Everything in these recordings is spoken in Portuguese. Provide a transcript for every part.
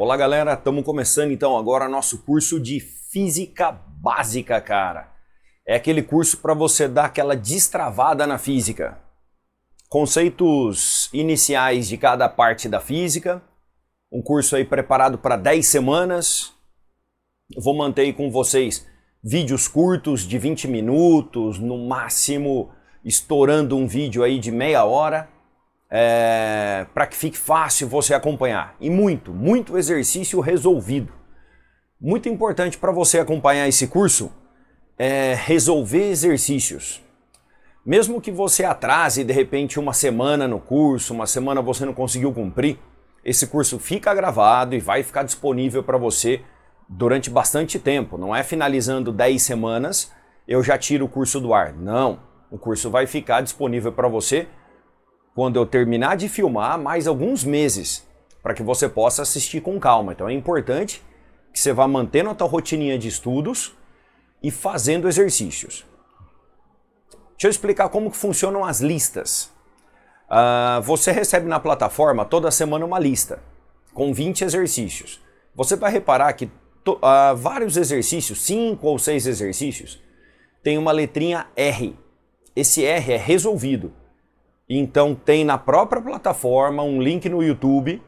Olá galera, estamos começando então agora nosso curso de Física Básica, cara. É aquele curso para você dar aquela destravada na física. Conceitos iniciais de cada parte da física. Um curso aí preparado para 10 semanas. Eu vou manter aí com vocês vídeos curtos de 20 minutos, no máximo estourando um vídeo aí de meia hora. Para que fique fácil você acompanhar. E muito exercício resolvido. Muito importante para você acompanhar esse curso é resolver exercícios. Mesmo que você atrase de repente uma semana no curso, uma semana você não conseguiu cumprir, esse curso fica gravado e vai ficar disponível para você durante bastante tempo. Não é finalizando 10 semanas, eu já tiro o curso do ar. Não, o curso vai ficar disponível para você quando eu terminar de filmar, mais alguns meses, para que você possa assistir com calma. Então é importante que você vá mantendo a tua rotininha de estudos e fazendo exercícios. Deixa eu explicar como que funcionam as listas. Você recebe na plataforma toda semana uma lista com 20 exercícios. Você vai reparar que vários exercícios, 5 ou 6 exercícios, tem uma letrinha R. Esse R é resolvido. Então tem na própria plataforma um link no YouTube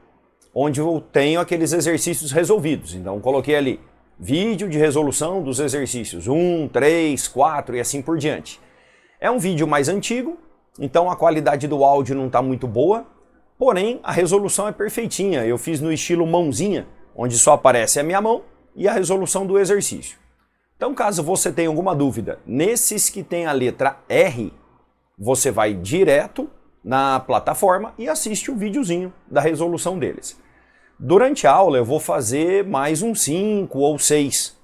onde eu tenho aqueles exercícios resolvidos. Então coloquei ali vídeo de resolução dos exercícios 1, 3, 4 e assim por diante. É um vídeo mais antigo, então a qualidade do áudio não está muito boa, porém a resolução é perfeitinha. Eu fiz no estilo mãozinha, onde só aparece a minha mão e a resolução do exercício. Então caso você tenha alguma dúvida, nesses que tem a letra R, você vai direto na plataforma e assiste o videozinho da resolução deles. Durante a aula eu vou fazer mais uns 5 ou 6.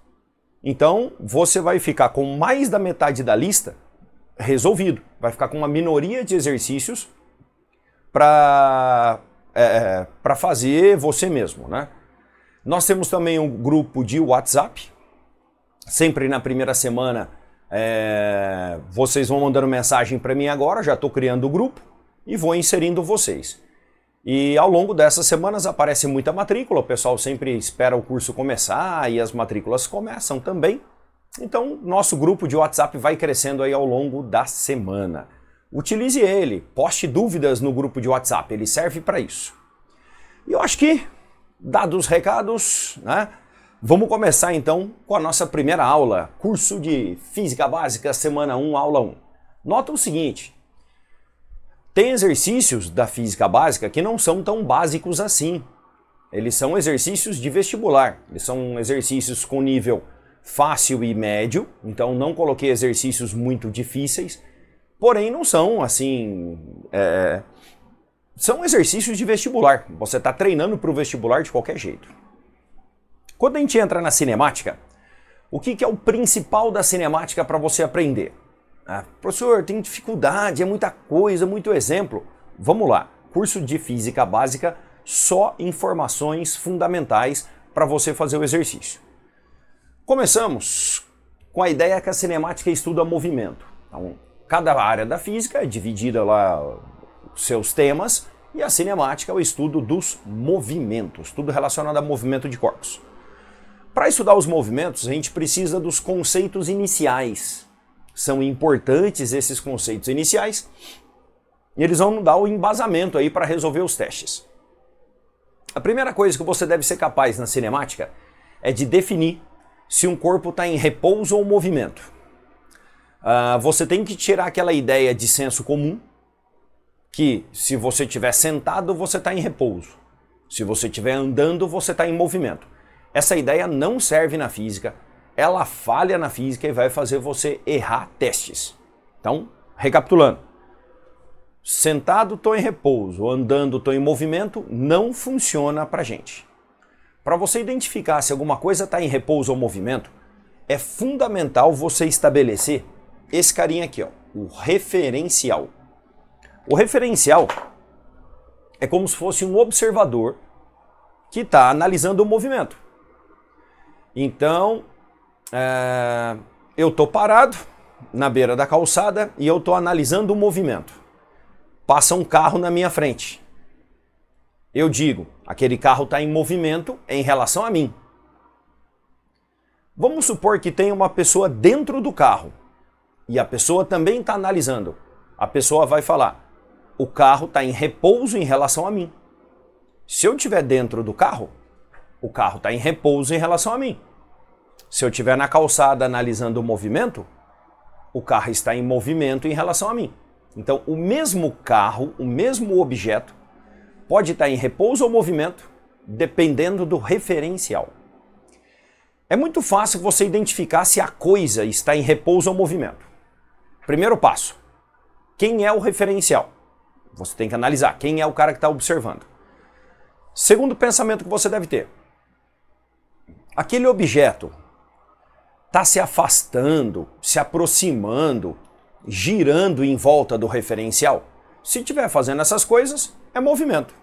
Então você vai ficar com mais da metade da lista resolvido. Vai ficar com uma minoria de exercícios para fazer você mesmo, né? Nós temos também um grupo de WhatsApp. Sempre na primeira semana vocês vão mandando mensagem para mim agora, já estou criando o grupo e vou inserindo vocês. E ao longo dessas semanas aparece muita matrícula, o pessoal sempre espera o curso começar e as matrículas começam também. Então nosso grupo de WhatsApp vai crescendo aí ao longo da semana. Utilize ele, poste dúvidas no grupo de WhatsApp, ele serve para isso. E eu acho que, dados os recados, né? Vamos começar então com a nossa primeira aula, curso de Física Básica, semana 1, aula 1. Nota o seguinte, tem exercícios da Física Básica que não são tão básicos assim. Eles são exercícios de vestibular, eles são exercícios com nível fácil e médio, então não coloquei exercícios muito difíceis, porém não são assim... São exercícios de vestibular, você está treinando para o vestibular de qualquer jeito. Quando a gente entra na cinemática, o que é o principal da cinemática para você aprender? Professor, tem dificuldade, é muita coisa, muito exemplo. Vamos lá, curso de Física Básica, só informações fundamentais para você fazer o exercício. Começamos com a ideia que a cinemática estuda movimento. Então, cada área da física é dividida lá os seus temas e a cinemática é o estudo dos movimentos, tudo relacionado a movimento de corpos. Para estudar os movimentos, a gente precisa dos conceitos iniciais. São importantes esses conceitos iniciais e eles vão dar o embasamento aí para resolver os testes. A primeira coisa que você deve ser capaz na cinemática é de definir se um corpo está em repouso ou movimento. Você tem que tirar aquela ideia de senso comum que se você estiver sentado, você está em repouso. Se você estiver andando, você está em movimento. Essa ideia não serve na física, ela falha na física e vai fazer você errar testes. Então, recapitulando. Sentado, estou em repouso, andando, estou em movimento, não funciona para gente. Para você identificar se alguma coisa está em repouso ou movimento, é fundamental você estabelecer esse carinha aqui, ó, o referencial. O referencial é como se fosse um observador que está analisando o movimento. Então, eu estou parado na beira da calçada e eu estou analisando o movimento. Passa um carro na minha frente. Eu digo, Aquele carro está em movimento em relação a mim. Vamos supor que tem uma pessoa dentro do carro e a pessoa também está analisando. A pessoa vai falar, o carro está em repouso em relação a mim. Se eu estiver dentro do carro, o carro está em repouso em relação a mim. Se eu estiver na calçada analisando o movimento, o carro está em movimento em relação a mim. Então, o mesmo carro, o mesmo objeto, pode estar em repouso ou movimento, dependendo do referencial. É muito fácil você identificar se a coisa está em repouso ou movimento. Primeiro passo, quem é o referencial? Você tem que analisar quem é o cara que está observando. Segundo pensamento que você deve ter, aquele objeto está se afastando, se aproximando, girando em volta do referencial? Se estiver fazendo essas coisas, é movimento.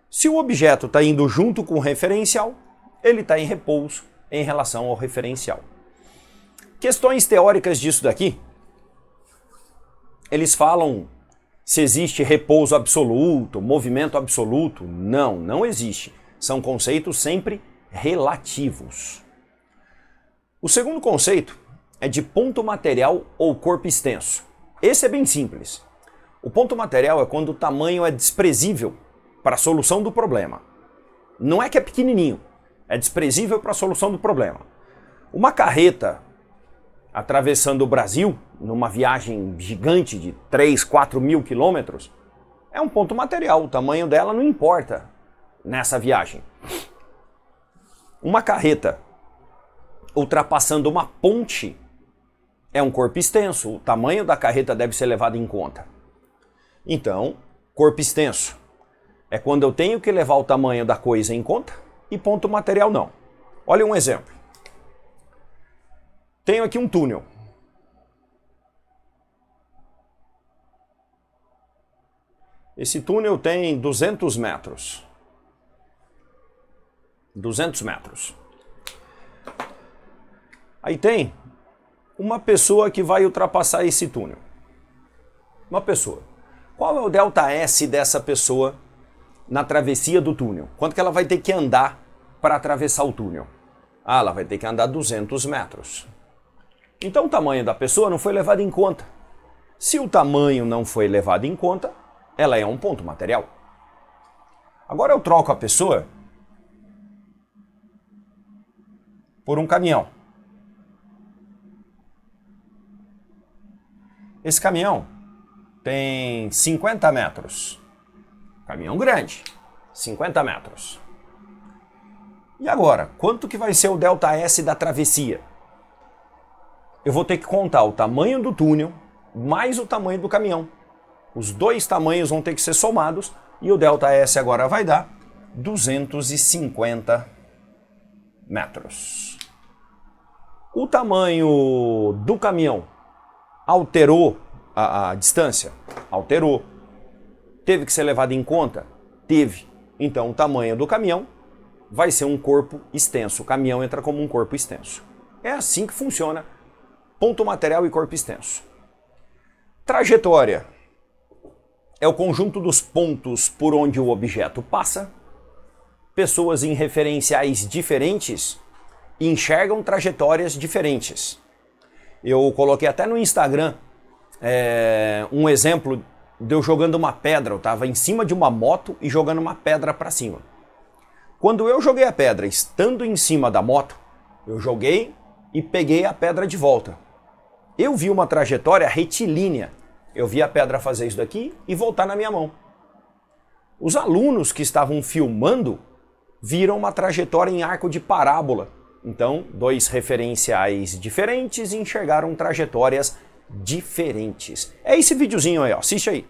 Se o objeto está indo junto com o referencial, ele está em repouso em relação ao referencial. Questões teóricas disso daqui, eles falam se existe repouso absoluto, movimento absoluto. Não, não existe. São conceitos sempre relativos. O segundo conceito é de ponto material ou corpo extenso. Esse é bem simples. O ponto material é quando o tamanho é desprezível para a solução do problema. Não é que é pequenininho, é desprezível para a solução do problema. Uma carreta atravessando o Brasil, numa viagem gigante de 3, 4 mil quilômetros, é um ponto material, o tamanho dela não importa nessa viagem. Uma carreta ultrapassando uma ponte é um corpo extenso, o tamanho da carreta deve ser levado em conta. Então, corpo extenso é quando eu tenho que levar o tamanho da coisa em conta e ponto material não. Olha um exemplo. Tenho aqui um túnel. Esse túnel tem 200 metros. 200 metros. Aí tem uma pessoa que vai ultrapassar esse túnel. Uma pessoa. Qual é o delta S dessa pessoa na travessia do túnel? Quanto que ela vai ter que andar para atravessar o túnel? Ah, ela vai ter que andar 200 metros. Então o tamanho da pessoa não foi levado em conta. Se o tamanho não foi levado em conta, ela é um ponto material. Agora eu troco a pessoa por um caminhão. Esse caminhão tem 50 metros. Caminhão grande, 50 metros. E agora, quanto que vai ser o delta S da travessia? Eu vou ter que contar o tamanho do túnel mais o tamanho do caminhão. Os dois tamanhos vão ter que ser somados e o delta S agora vai dar 250 metros. O tamanho do caminhão alterou a distância? Alterou. Teve que ser levado em conta? Teve. Então o tamanho do caminhão vai ser um corpo extenso. O caminhão entra como um corpo extenso. É assim que funciona ponto material e corpo extenso. Trajetória é o conjunto dos pontos por onde o objeto passa. Pessoas em referenciais diferentes enxergam trajetórias diferentes. Eu coloquei até no Instagram um exemplo de eu jogando uma pedra. Eu estava em cima de uma moto e jogando uma pedra para cima. Quando eu joguei a pedra estando em cima da moto, eu joguei e peguei a pedra de volta. Eu vi uma trajetória retilínea. Eu vi a pedra fazer isso daqui e voltar na minha mão. Os alunos que estavam filmando viram uma trajetória em arco de parábola. Então, dois referenciais diferentes enxergaram trajetórias diferentes. É esse videozinho aí, ó. Assiste aí.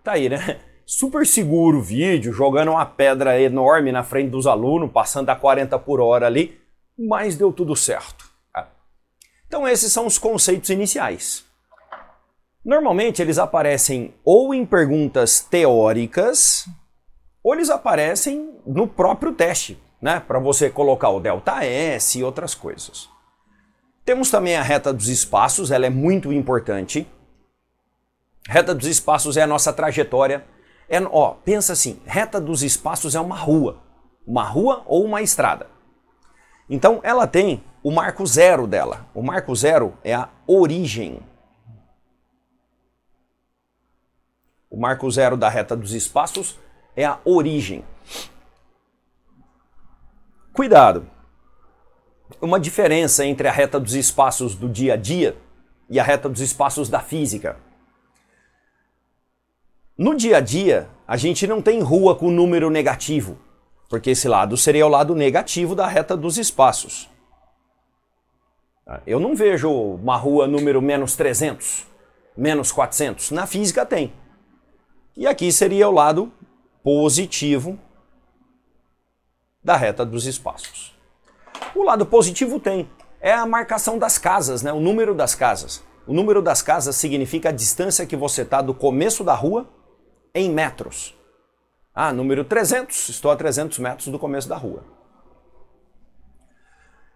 Tá aí, né? Super seguro o vídeo, jogando uma pedra enorme na frente dos alunos, passando a 40 por hora ali, mas deu tudo certo. Então esses são os conceitos iniciais. Normalmente eles aparecem ou em perguntas teóricas, ou eles aparecem no próprio teste, né? Para você colocar o delta S e outras coisas. Temos também a reta dos espaços, ela é muito importante. Reta dos espaços é a nossa trajetória. Pensa assim, reta dos espaços é uma rua ou uma estrada. Então ela tem o marco zero dela. O marco zero é a origem. O marco zero da reta dos espaços é a origem. Cuidado! Uma diferença entre a reta dos espaços do dia a dia e a reta dos espaços da física. No dia a dia, a gente não tem rua com número negativo, porque esse lado seria o lado negativo da reta dos espaços. Eu não vejo uma rua número menos 300, menos 400. Na física tem. E aqui seria o lado positivo da reta dos espaços. O lado positivo tem. É a marcação das casas, né? O número das casas. O número das casas significa a distância que você está do começo da rua em metros. Número 300, estou a 300 metros do começo da rua.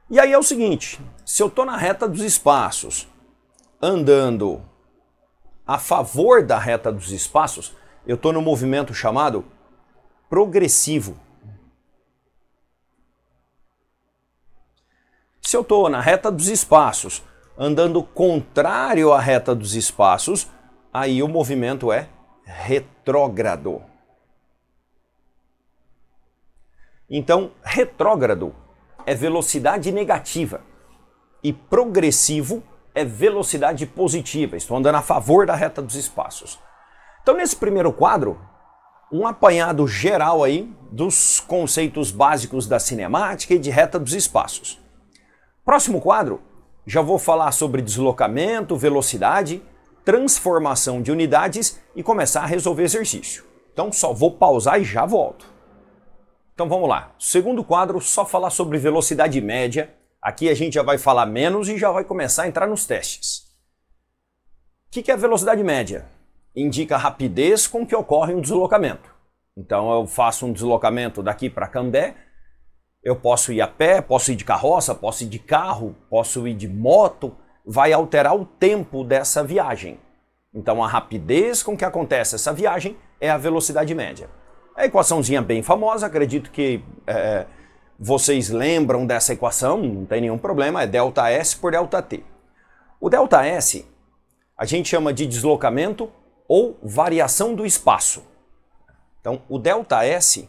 E aí é o seguinte, se eu estou na reta dos espaços, andando a favor da reta dos espaços, eu estou no movimento chamado progressivo. Se eu estou na reta dos espaços, andando contrário à reta dos espaços, aí o movimento é retrógrado. Então, retrógrado é velocidade negativa e progressivo é velocidade positiva. Estou andando a favor da reta dos espaços. Então, nesse primeiro quadro, um apanhado geral aí dos conceitos básicos da cinemática e de reta dos espaços. Próximo quadro, já vou falar sobre deslocamento, velocidade, transformação de unidades e começar a resolver exercício. Então só vou pausar e já volto. Então vamos lá. Segundo quadro, só falar sobre velocidade média. Aqui a gente já vai falar menos e já vai começar a entrar nos testes. O que é a velocidade média? Indica a rapidez com que ocorre um deslocamento. Então eu faço um deslocamento daqui para Cambé, eu posso ir a pé, posso ir de carroça, posso ir de carro, posso ir de moto, vai alterar o tempo dessa viagem. Então a rapidez com que acontece essa viagem é a velocidade média. É a equaçãozinha bem famosa, acredito que vocês lembram dessa equação, não tem nenhum problema, é ΔS por ΔT. O ΔS a gente chama de deslocamento ou variação do espaço. Então o ΔS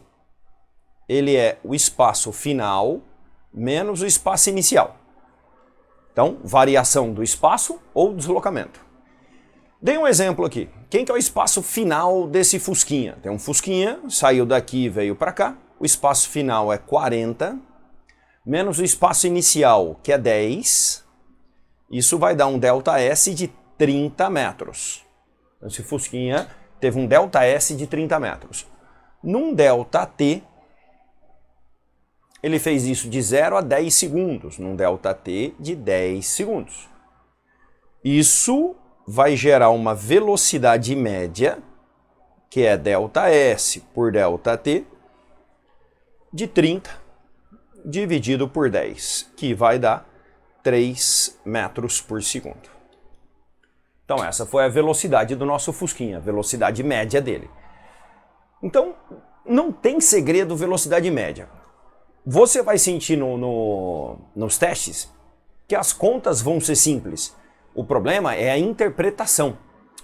ele é o espaço final menos o espaço inicial. Então, variação do espaço ou deslocamento. Dei um exemplo aqui. Quem que é o espaço final desse Fusquinha? Tem um Fusquinha, saiu daqui e veio para cá. O espaço final é 40, menos o espaço inicial, que é 10. Isso vai dar um ΔS de 30 metros. Esse Fusquinha teve um ΔS de 30 metros. Num ΔT, ele fez isso de 0 a 10 segundos, num ΔT de 10 segundos. Isso vai gerar uma velocidade média, que é ΔS por ΔT, de 30 dividido por 10, que vai dar 3 metros por segundo. Então essa foi a velocidade do nosso Fusquinha, a velocidade média dele. Então não tem segredo velocidade média. Você vai sentir nos testes que as contas vão ser simples. O problema é a interpretação.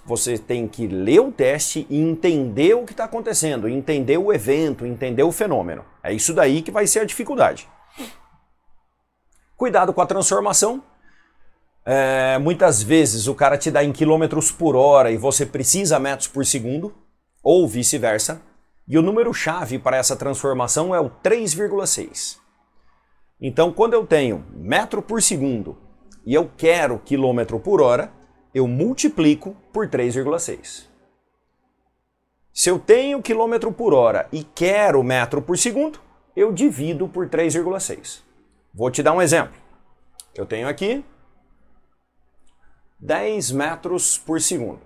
Você tem que ler o teste e entender o que está acontecendo, entender o evento, entender o fenômeno. É isso daí que vai ser a dificuldade. Cuidado com a transformação. Muitas vezes o cara te dá em quilômetros por hora e você precisa metros por segundo, ou vice-versa. E o número-chave para essa transformação é o 3,6. Então, quando eu tenho metro por segundo e eu quero quilômetro por hora, eu multiplico por 3,6. Se eu tenho quilômetro por hora e quero metro por segundo, eu divido por 3,6. Vou te dar um exemplo. Eu tenho aqui 10 metros por segundo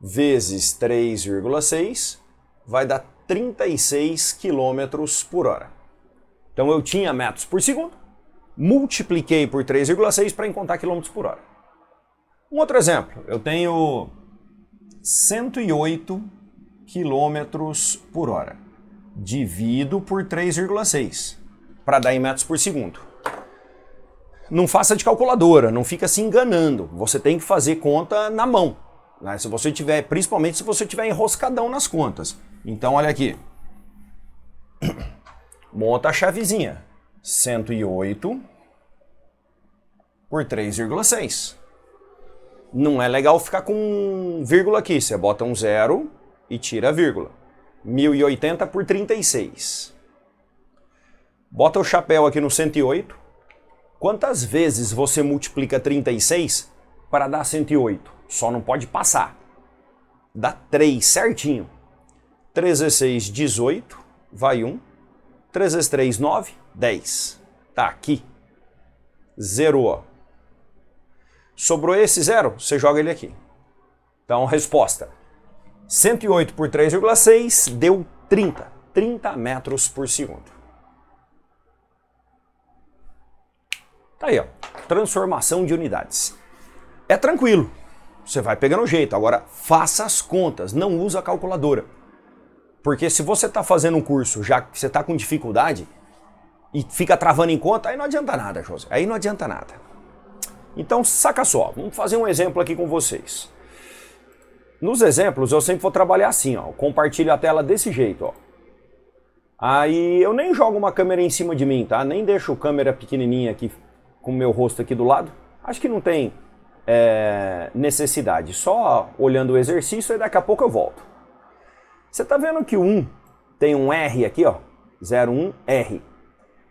vezes 3,6 vai dar 36 quilômetros por hora. Então eu tinha metros por segundo, multipliquei por 3,6 para encontrar quilômetros por hora. Um outro exemplo, eu tenho 108 quilômetros por hora. Divido por 3,6 para dar em metros por segundo. Não faça de calculadora, não fica se enganando. Você tem que fazer conta na mão, né? Se você tiver, principalmente se você tiver enroscadão nas contas. Então olha aqui. Monta a chavezinha. 108 por 3,6. Não é legal ficar com vírgula aqui. Você bota um zero e tira a vírgula. 1080 por 36. Bota o chapéu aqui no 108. Quantas vezes você multiplica 36 para dar 108? Só não pode passar. Dá 3 certinho. 3 vezes 6, 18. Vai 1. 3 vezes 3, 9. 10. Tá aqui. Zerou. Sobrou esse zero, você joga ele aqui. Então, resposta. 108 por 3,6 deu 30. 30 metros por segundo. Tá aí, ó. Transformação de unidades. É tranquilo. Você vai pegando o jeito. Agora, faça as contas. Não usa a calculadora. Porque se você está fazendo um curso já que você está com dificuldade e fica travando em conta, aí não adianta nada, José. Aí não adianta nada. Então, saca só. Vamos fazer um exemplo aqui com vocês. Nos exemplos, eu sempre vou trabalhar assim, ó. Compartilho a tela desse jeito, ó. Aí eu nem jogo uma câmera em cima de mim, tá? Nem deixo a câmera pequenininha aqui com o meu rosto aqui do lado. Acho que não tem necessidade. Só olhando o exercício e daqui a pouco eu volto. Você tá vendo que o 1 tem um R aqui, ó. 01R.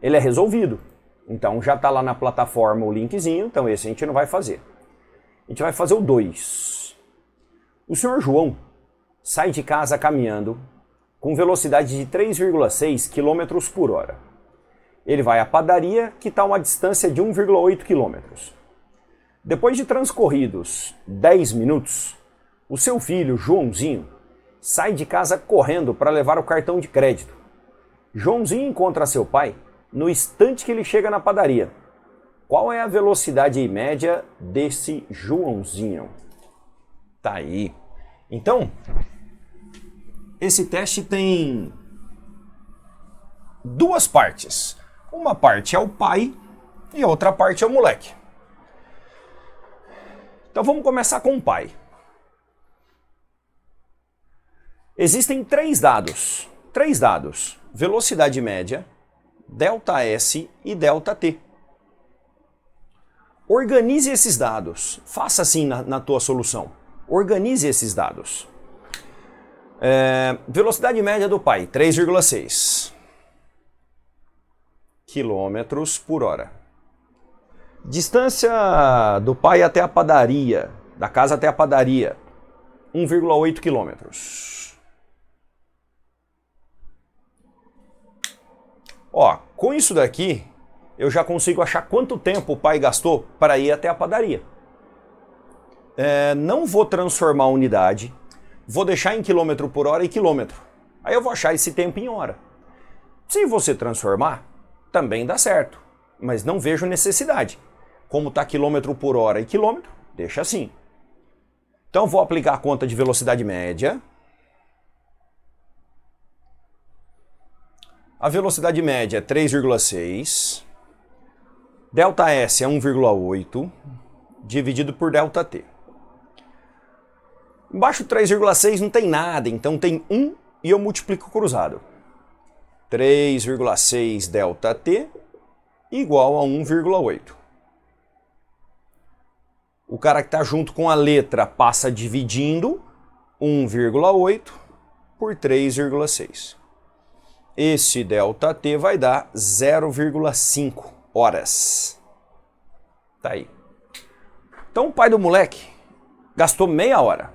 Ele é resolvido. Então já tá lá na plataforma o linkzinho. Então esse a gente não vai fazer. A gente vai fazer o 2. O senhor João sai de casa caminhando com velocidade de 3,6 km por hora. Ele vai à padaria, que está a uma distância de 1,8 km. Depois de transcorridos 10 minutos, o seu filho, Joãozinho, sai de casa correndo para levar o cartão de crédito. Joãozinho encontra seu pai no instante que ele chega na padaria. Qual é a velocidade média desse Joãozinho? Tá aí. Então, esse teste tem duas partes. Uma parte é o pai e a outra parte é o moleque. Então vamos começar com o pai. Existem três dados. Velocidade média, ΔS e ΔT. Organize esses dados. Faça assim na tua solução. Organize esses dados. Velocidade média do pai, 3,6 quilômetros por hora. Distância do pai até a padaria, da casa até a padaria, 1,8 quilômetros. Ó, com isso daqui, eu já consigo achar quanto tempo o pai gastou para ir até a padaria. Não vou transformar a unidade, vou deixar em quilômetro por hora e quilômetro. Aí eu vou achar esse tempo em hora. Se você transformar, também dá certo, mas não vejo necessidade. Como está quilômetro por hora e quilômetro, deixa assim. Então vou aplicar a conta de velocidade média. A velocidade média é 3,6. ΔS é 1,8 dividido por ΔT. Embaixo 3,6 não tem nada, então tem 1 e eu multiplico cruzado. 3,6 ΔT igual a 1,8. O cara que está junto com a letra passa dividindo 1,8 por 3,6. Esse ΔT vai dar 0,5 horas. Tá aí. Então o pai do moleque gastou meia hora.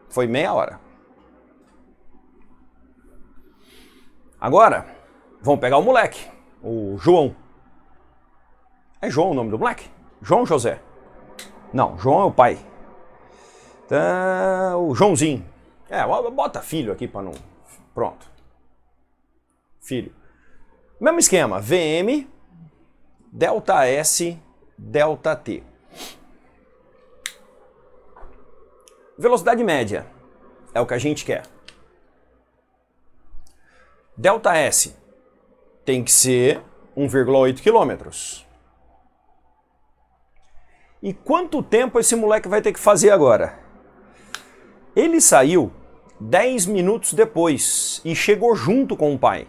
Foi meia hora. Agora, vamos pegar o moleque, o João. É João o nome do moleque? João José? Não, João é o pai. Então, o Joãozinho. Bota filho aqui para não... Pronto. Filho. Mesmo esquema, VM ΔS, ΔT. Velocidade média é o que a gente quer. ΔS tem que ser 1,8 km. E quanto tempo esse moleque vai ter que fazer agora? Ele saiu 10 minutos depois e chegou junto com o pai.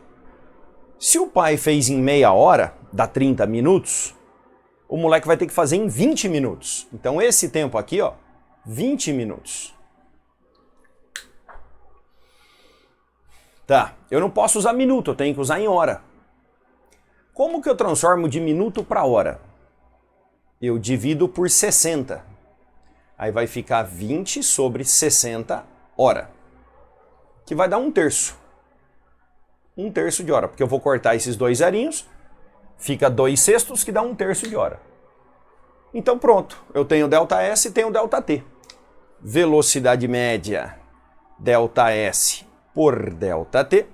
Se o pai fez em meia hora, dá 30 minutos, o moleque vai ter que fazer em 20 minutos. Então esse tempo aqui, ó, 20 minutos. Tá, eu não posso usar minuto, eu tenho que usar em hora. Como que eu transformo de minuto para hora? Eu divido por 60. Aí vai ficar 20 sobre 60 hora. Que vai dar 1/3. 1/3 de hora, porque eu vou cortar esses dois zerinhos, fica 2/6 que dá 1/3 de hora. Então pronto, eu tenho ΔS e tenho ΔT. Velocidade média, ΔS por ΔT.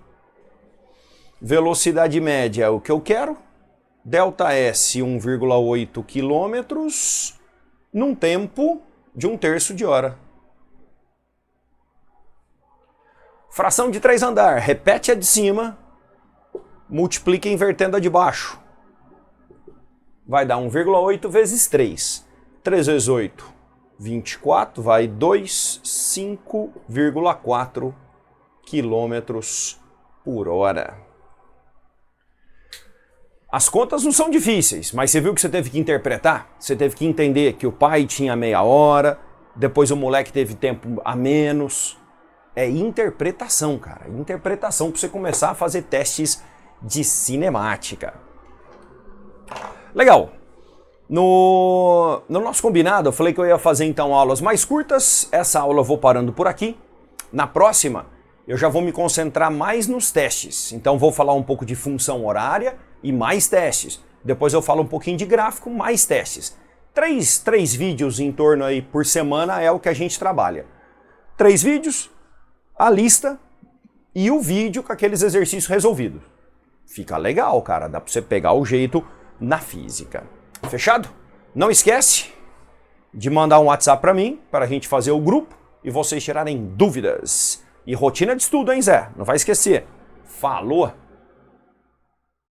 Velocidade média é o que eu quero. ΔS 1,8 km num tempo de 1/3 de hora. Fração de 3 andar, repete a de cima, multiplica invertendo a de baixo. Vai dar 1,8 vezes 3. 3 vezes 8, 24, vai 5,4 km por hora. As contas não são difíceis, mas você viu que você teve que interpretar? Você teve que entender que o pai tinha meia hora, depois o moleque teve tempo a menos. É interpretação, cara. Interpretação para você começar a fazer testes de cinemática. Legal. No nosso combinado, eu falei que eu ia fazer então aulas mais curtas. Essa aula eu vou parando por aqui. Na próxima, eu já vou me concentrar mais nos testes. Então vou falar um pouco de função horária e mais testes. Depois eu falo um pouquinho de gráfico, mais testes. Três vídeos em torno aí por semana é o que a gente trabalha. 3 vídeos, a lista e o vídeo com aqueles exercícios resolvidos. Fica legal, cara. Dá pra você pegar o jeito na física. Fechado? Não esquece de mandar um WhatsApp pra mim, para a gente fazer o grupo e vocês tirarem dúvidas. E rotina de estudo, hein, Zé? Não vai esquecer. Falou!